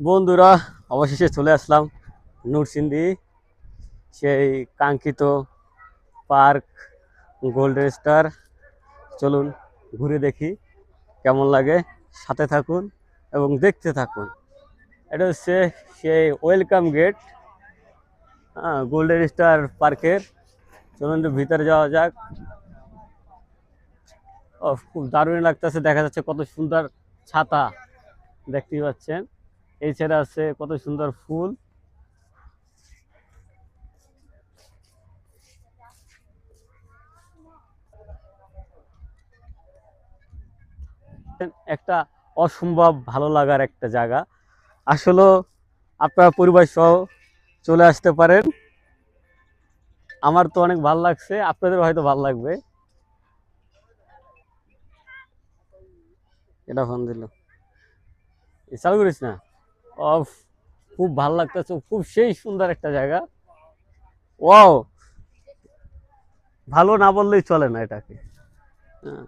বন্ধুরা, অবশেষে চলে আসলাম নরসিংদী, সেই কাঙ্ক্ষিত পার্ক গোল্ডেন স্টার। চলুন ঘুরে দেখি কেমন লাগে, সাথে থাকুন এবং দেখতে থাকুন। এটা হচ্ছে সেই ওয়েলকাম গেট, হ্যাঁ, গোল্ডেন স্টার পার্কের। চলুন একটু ভিতরে যাওয়া যাক। ও, খুব দারুণ লাগতেছে, দেখা যাচ্ছে কত সুন্দর ছাতা দেখতেই পাচ্ছেন। এছাড়া আছে কত সুন্দর ফুল। একটা অসম্ভব ভালো লাগার একটা জায়গা আসলে। আপনারা পরিবার সহ চলে আসতে পারেন। আমার তো অনেক ভালো লাগছে, আপনাদের হয়তো ভালো লাগবে। এটা ফোন দিল, চালু করিস না। অফ, খুব ভালো লাগতেছে, খুব সেই সুন্দর একটা জায়গা। ওয়াও, ভালো না বললেই চলে না এটাকে। হ্যাঁ।